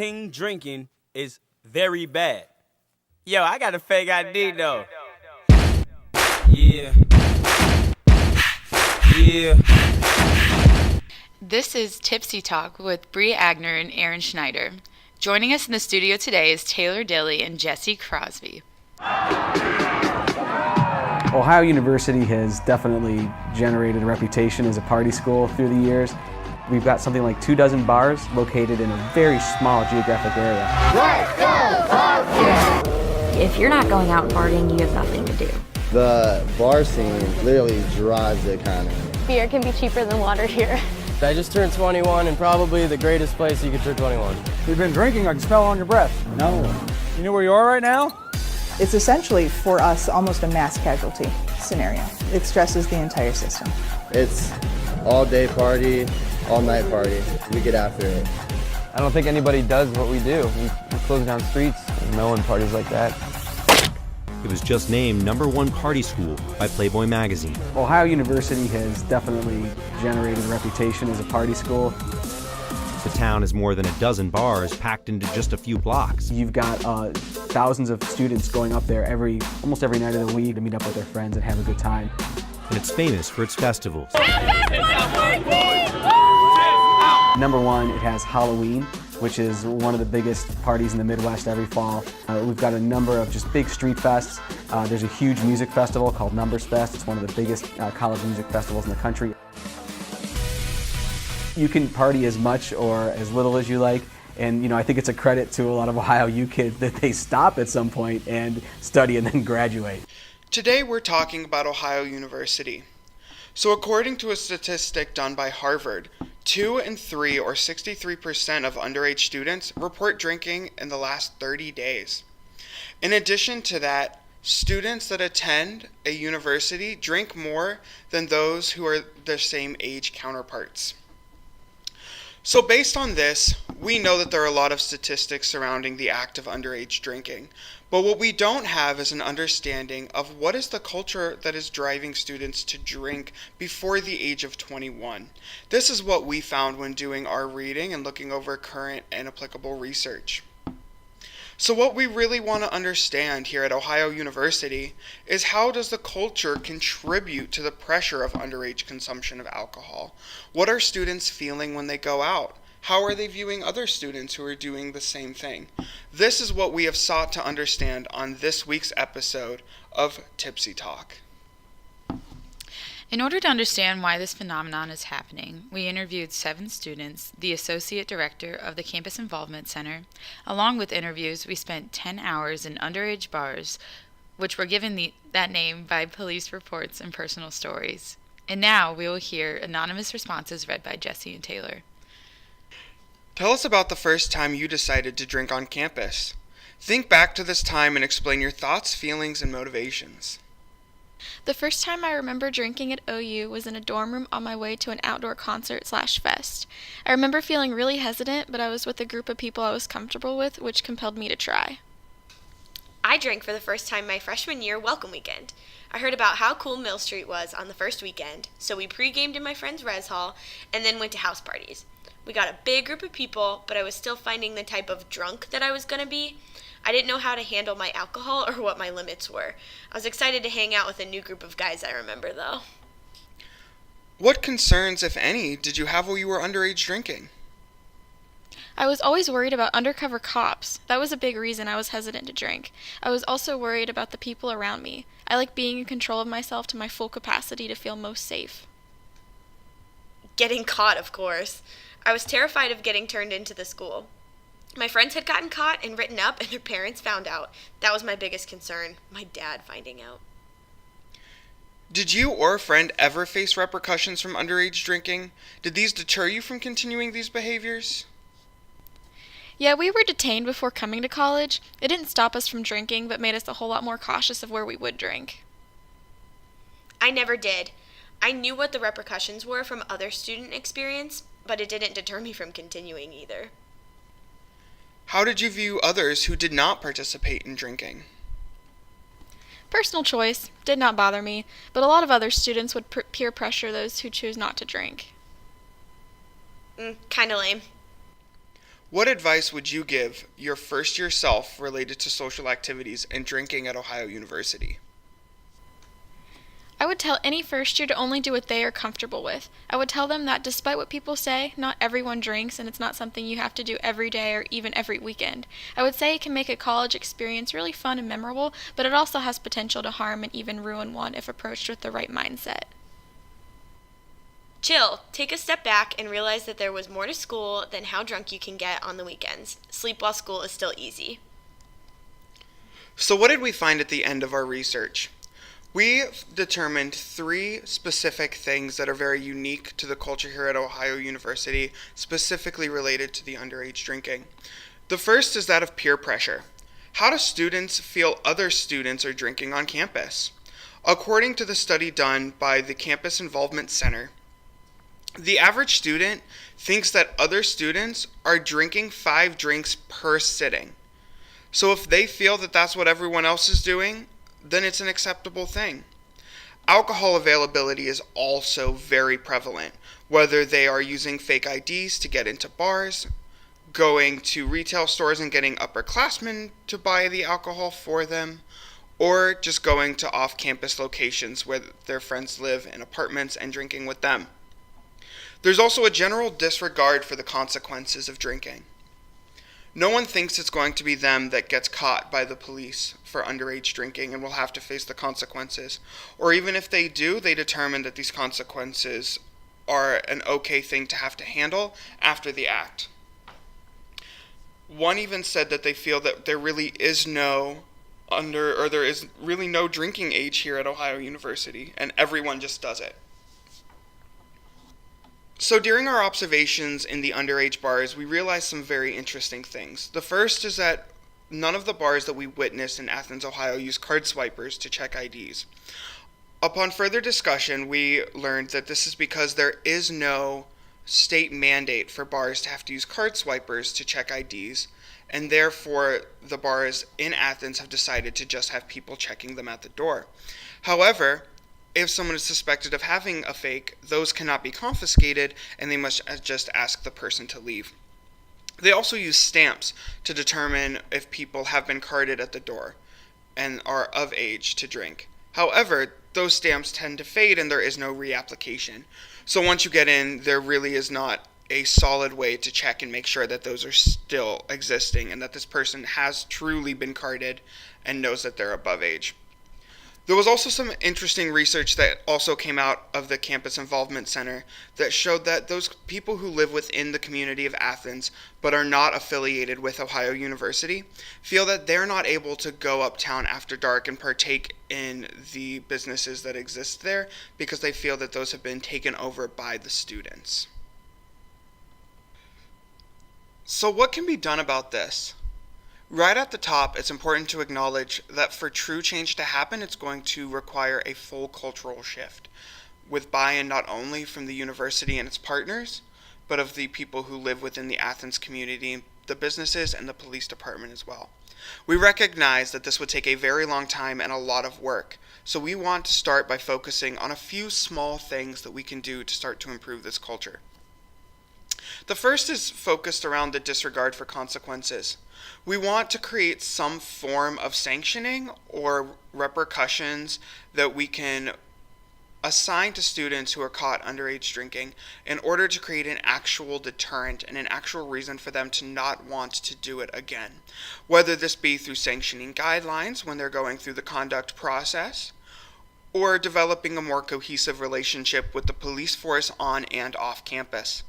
teen drinking is very bad. Yo, I got a fake ID though. Yeah. This is Tipsy Talk with Bree Agner and Aaron Schneider. Joining us in the studio today is Taylor Dilly and Jesse Crosby. Ohio University has definitely generated a reputation as a party school through the years. We've got something like 24 bars located in a very small geographic area. Let's go, party! If you're not going out and partying, you have nothing to do. The bar scene literally drives the economy. Beer can be cheaper than water here. I just turned 21 and probably the greatest place you could turn 21. You've been drinking, I can smell it on your breath. No. You know where you are right now? It's essentially, for us, almost a mass casualty scenario. It stresses the entire system. It's all day party, all night party. We get after it. I don't think anybody does what we do. We close down streets. No one parties like that. It was just named #1 party school by Playboy magazine. Ohio University has definitely generated a reputation as a party school. The town has more than a dozen bars packed into just a few blocks. You've got thousands of students going up there almost every night of the week to meet up with their friends and have a good time. And it's famous for its festivals. #1, it has Halloween, which is one of the biggest parties in the Midwest every fall. We've got a number of just big street fests. There's a huge music festival called Numbers Fest. It's one of the biggest college music festivals in the country. You can party as much or as little as you like, and I think it's a credit to a lot of Ohio U kids that they stop at some point and study and then graduate. Today we're talking about Ohio University. So according to a statistic done by Harvard, 2 in 3 or 63% of underage students report drinking in the last 30 days. In addition to that, students that attend a university drink more than those who are their same age counterparts. So based on this, we know that there are a lot of statistics surrounding the act of underage drinking, but what we don't have is an understanding of what is the culture that is driving students to drink before the age of 21. This is what we found when doing our reading and looking over current and applicable research. So what we really want to understand here at Ohio University is how does the culture contribute to the pressure of underage consumption of alcohol? What are students feeling when they go out? How are they viewing other students who are doing the same thing? This is what we have sought to understand on this week's episode of Tipsy Talk. In order to understand why this phenomenon is happening, we interviewed 7 students, the Associate Director of the Campus Involvement Center. Along with interviews, we spent 10 hours in underage bars, which were given that name by police reports and personal stories. And now we will hear anonymous responses read by Jesse and Taylor. Tell us about the first time you decided to drink on campus. Think back to this time and explain your thoughts, feelings, and motivations. The first time I remember drinking at OU was in a dorm room on my way to an outdoor concert/fest. I remember feeling really hesitant, but I was with a group of people I was comfortable with, which compelled me to try. I drank for the first time my freshman year welcome weekend. I heard about how cool Mill Street was on the first weekend, so we pre-gamed in my friend's res hall and then went to house parties. We got a big group of people, but I was still finding the type of drunk that I was going to be. I didn't know how to handle my alcohol or what my limits were. I was excited to hang out with a new group of guys I remember, though. What concerns, if any, did you have while you were underage drinking? I was always worried about undercover cops. That was a big reason I was hesitant to drink. I was also worried about the people around me. I like being in control of myself to my full capacity to feel most safe. Getting caught, of course. I was terrified of getting turned into the school. My friends had gotten caught and written up, and their parents found out. That was my biggest concern, my dad finding out. Did you or a friend ever face repercussions from underage drinking? Did these deter you from continuing these behaviors? Yeah, we were detained before coming to college. It didn't stop us from drinking, but made us a whole lot more cautious of where we would drink. I never did. I knew what the repercussions were from other student experience, but it didn't deter me from continuing either. How did you view others who did not participate in drinking? Personal choice. Did not bother me, but a lot of other students would peer pressure those who choose not to drink. Kinda lame. What advice would you give your first-year self related to social activities and drinking at Ohio University? I would tell any first year to only do what they are comfortable with. I would tell them that despite what people say, not everyone drinks and it's not something you have to do every day or even every weekend. I would say it can make a college experience really fun and memorable, but it also has potential to harm and even ruin one if approached with the right mindset. Chill, take a step back and realize that there was more to school than how drunk you can get on the weekends. Sleep while school is still easy. So what did we find at the end of our research? We determined 3 specific things that are very unique to the culture here at Ohio University, specifically related to the underage drinking. The first is that of peer pressure. How do students feel other students are drinking on campus? According to the study done by the Campus Involvement Center, the average student thinks that other students are drinking 5 drinks per sitting. So if they feel that that's what everyone else is doing, then it's an acceptable thing. Alcohol availability is also very prevalent, whether they are using fake IDs to get into bars, going to retail stores and getting upperclassmen to buy the alcohol for them, or just going to off-campus locations where their friends live in apartments and drinking with them. There's also a general disregard for the consequences of drinking. No one thinks it's going to be them that gets caught by the police for underage drinking and will have to face the consequences. Or even if they do, they determine that these consequences are an okay thing to have to handle after the act. One even said that they feel that there really is no drinking age here at Ohio University, and everyone just does it. So during our observations in the underage bars, we realized some very interesting things. The first is that none of the bars that we witnessed in Athens, Ohio use card swipers to check IDs. Upon further discussion, we learned that this is because there is no state mandate for bars to have to use card swipers to check IDs, and therefore the bars in Athens have decided to just have people checking them at the door. However, if someone is suspected of having a fake, those cannot be confiscated, and they must just ask the person to leave. They also use stamps to determine if people have been carded at the door and are of age to drink. However, those stamps tend to fade and there is no reapplication. So once you get in, there really is not a solid way to check and make sure that those are still existing and that this person has truly been carded and knows that they're above age. There was also some interesting research that also came out of the Campus Involvement Center that showed that those people who live within the community of Athens but are not affiliated with Ohio University feel that they're not able to go uptown after dark and partake in the businesses that exist there because they feel that those have been taken over by the students. So what can be done about this? Right at the top, it's important to acknowledge that for true change to happen, it's going to require a full cultural shift, with buy-in not only from the university and its partners, but of the people who live within the Athens community, the businesses, and the police department as well. We recognize that this would take a very long time and a lot of work, so we want to start by focusing on a few small things that we can do to start to improve this culture. The first is focused around the disregard for consequences. We want to create some form of sanctioning or repercussions that we can assign to students who are caught underage drinking in order to create an actual deterrent and an actual reason for them to not want to do it again. Whether this be through sanctioning guidelines when they're going through the conduct process, or developing a more cohesive relationship with the police force on and off campus.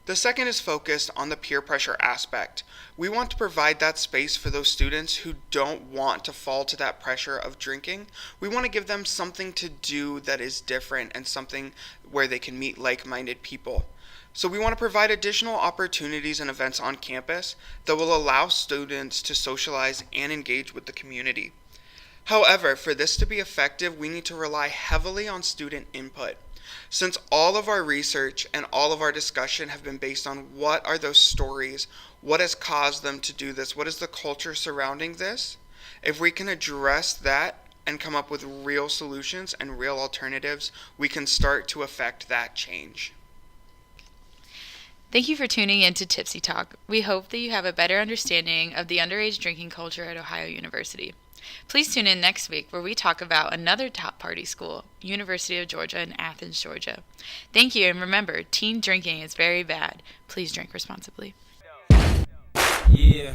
The second is focused on the peer pressure aspect. We want to provide that space for those students who don't want to fall to that pressure of drinking. We want to give them something to do that is different and something where they can meet like-minded people. So we want to provide additional opportunities and events on campus that will allow students to socialize and engage with the community. However, for this to be effective, we need to rely heavily on student input. Since all of our research and all of our discussion have been based on what are those stories, what has caused them to do this, what is the culture surrounding this, if we can address that and come up with real solutions and real alternatives, we can start to affect that change. Thank you for tuning in to Tipsy Talk. We hope that you have a better understanding of the underage drinking culture at Ohio University. Please tune in next week where we talk about another top party school, University of Georgia in Athens, Georgia. Thank you, and remember, teen drinking is very bad. Please drink responsibly. Yeah.